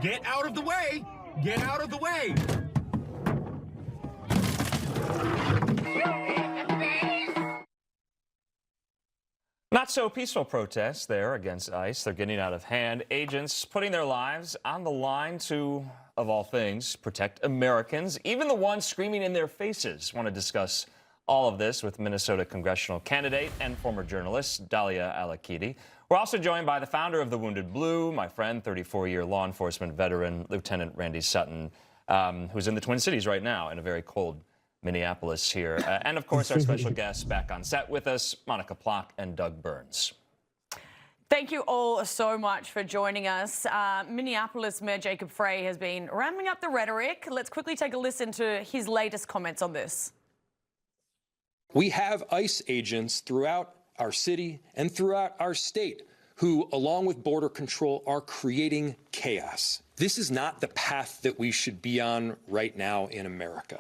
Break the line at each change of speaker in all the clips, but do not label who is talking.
Get out of the way! Get out of the way!
Not so peaceful protests there against ICE. They're getting out of hand. Agents putting their lives on the line to, of all things, protect Americans, even the ones screaming in their faces. Want to discuss all of this with Minnesota congressional candidate and former journalist Dalia Aqidi. We're also joined by the founder of the Wounded Blue, my friend, 34-year law enforcement veteran, Lieutenant Randy Sutton, who's in the Twin Cities right now in a very cold Minneapolis here. And of course, our special guests back on set with us, Monica Plock and Doug Burns.
Thank you all so much for joining us. Minneapolis Mayor Jacob Frey has been ramping up the rhetoric. Let's quickly take a listen to his latest comments on this.
We have ICE agents throughout our city and throughout our state who, along with Border Control, are creating chaos. This is not the path that we should be on right now in America.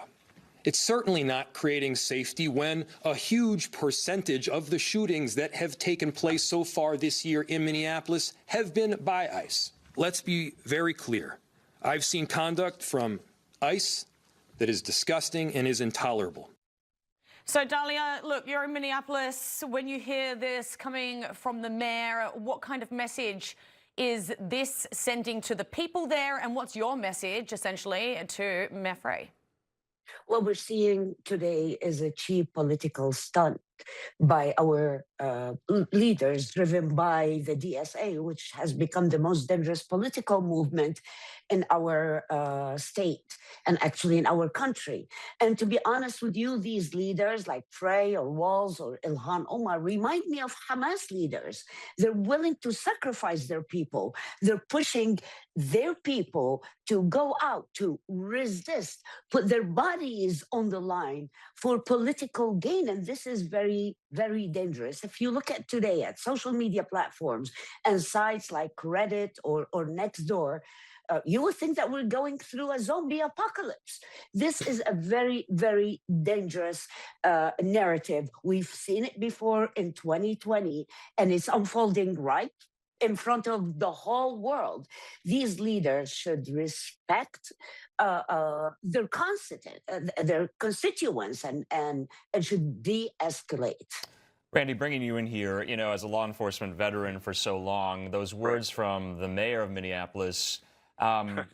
It's certainly not creating safety when a huge percentage of the shootings that have taken place so far this year in Minneapolis have been by ICE. Let's be very clear. I've seen conduct from ICE that is disgusting and is intolerable.
So, Dalia, look, you're in Minneapolis. When you hear this coming from the mayor, what kind of message is this sending to the people there? And what's your message, essentially, to Mayor Frey?
What we're seeing today is a cheap political stunt by our leaders, driven by the DSA, which has become the most dangerous political movement in our state and actually in our country. And to be honest with you, these leaders like Frey or Walz or Ilhan Omar remind me of Hamas leaders. They're willing to sacrifice their people. They're pushing their people to go out, to resist, put their bodies on the line for political gain. And this is very, very dangerous. If you look at today at social media platforms and sites like Reddit or Nextdoor, you would think that we're going through a zombie apocalypse. This is a very, very dangerous narrative. We've seen it before in 2020, and it's unfolding right in front of the whole world. These leaders should respect their constituents and should de-escalate.
Randy, bringing you in here, you know, as a law enforcement veteran for so long, those words from the mayor of Minneapolis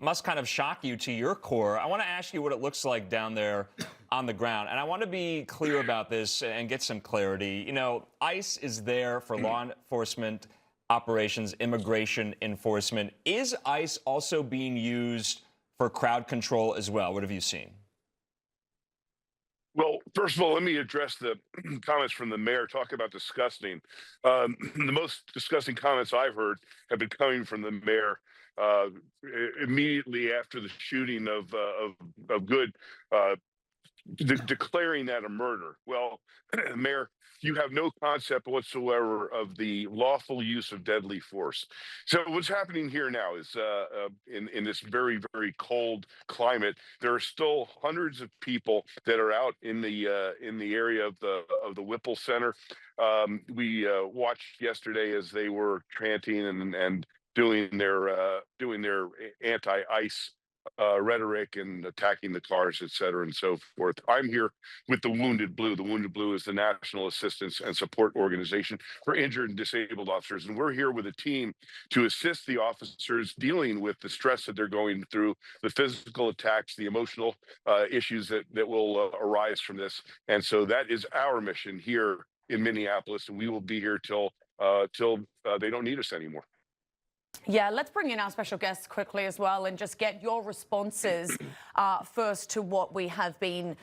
must kind of shock you to your core. I want to ask you what it looks like down there on the ground. And I want to be clear about this and get some clarity. You know, ICE is there for law enforcement operations, immigration enforcement. Is ICE also being used for crowd control as well? What have you seen?
Well, first of all, let me address the comments from the mayor. Talk about disgusting. The most disgusting comments I've heard have been coming from the mayor immediately after the shooting of Good, declaring that a murder. Well, Mayor, you have no concept whatsoever of the lawful use of deadly force. So what's happening here now is in this very, very cold climate, there are still hundreds of people that are out in the area of the Whipple Center. We watched yesterday as they were chanting and doing their anti-ICE rhetoric and attacking the cars, et cetera, and so forth. I'm here with the Wounded Blue. The Wounded Blue is the National Assistance and Support Organization for Injured and Disabled Officers. And we're here with a team to assist the officers dealing with the stress that they're going through, the physical attacks, the emotional issues that will arise from this. And so that is our mission here in Minneapolis, and we will be here till they don't need us anymore.
Yeah, let's bring in our special guests quickly as well and just get your responses first to what we have been,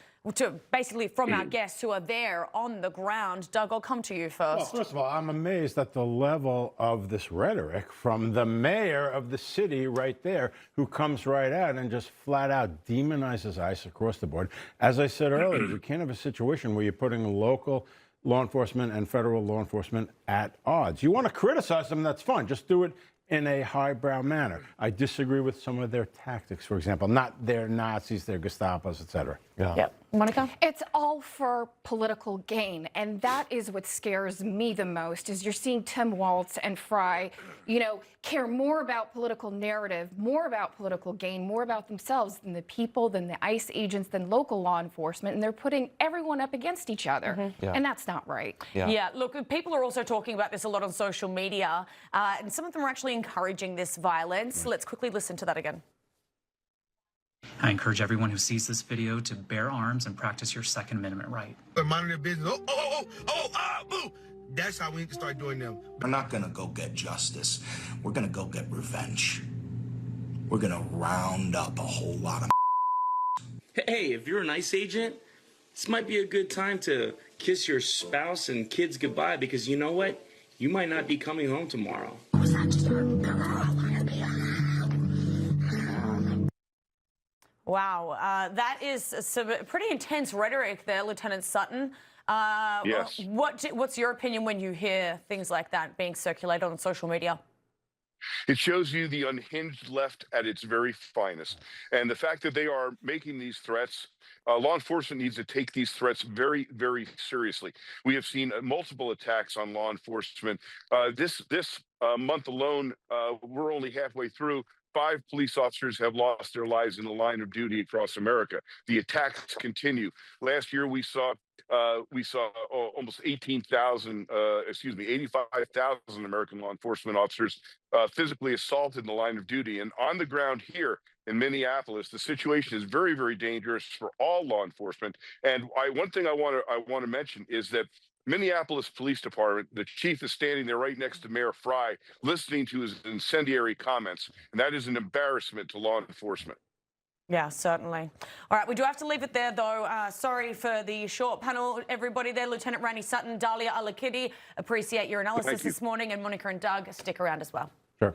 basically from our guests who are there on the ground. Doug, I'll come to you first.
Well, first of all, I'm amazed at the level of this rhetoric from the mayor of the city right there, who comes right out and just flat out demonizes ICE across the board. As I said earlier, we can't have a situation where you're putting local law enforcement and federal law enforcement at odds. You want to criticize them, that's fine. Just do it in a highbrow manner. I disagree with some of their tactics, for example. Not they're Nazis, they're Gestapos, etc. Yeah.
Yep. Monica?
It's all for political gain, and that is what scares me the most, is you're seeing Tim Walz and Fry, you know, care more about political narrative, more about political gain, more about themselves than the people, than the ICE agents, than local law enforcement, and they're putting everyone up against each other, and that's not right.
Yeah, look, people are also talking about this a lot on social media, and some of them are actually encouraging this violence. Let's quickly listen to that again.
I encourage everyone who sees this video to bear arms and practice your Second Amendment right.
Minding their business. Boo! That's how we need to start doing them.
We're not gonna go get justice. We're gonna go get revenge. We're gonna round up a whole lot of.
Hey, if you're an ICE agent, this might be a good time to kiss your spouse and kids goodbye, because you know what? You might not be coming home tomorrow.
Wow, that is some pretty intense rhetoric there, Lieutenant Sutton.
Yes.
What's your opinion when you hear things like that being circulated on social media?
It shows you the unhinged left at its very finest. And the fact that they are making these threats, law enforcement needs to take these threats very, very seriously. We have seen multiple attacks on law enforcement. This month alone, we're only halfway through. 5 police officers have lost their lives in the line of duty across America. The attacks continue. Last year, we saw almost 85,000 American law enforcement officers physically assaulted in the line of duty. And on the ground here in Minneapolis, the situation is very, very dangerous for all law enforcement. And one thing I want to mention is that Minneapolis Police Department, the chief is standing there right next to Mayor Fry, listening to his incendiary comments, and that is an embarrassment to law enforcement.
Yeah, certainly. All right, we do have to leave it there, though. Sorry for the short panel, everybody there. Lieutenant Randy Sutton, Dalia Aqidi, appreciate your analysis this morning, and Monica and Doug, stick around as well.
Sure.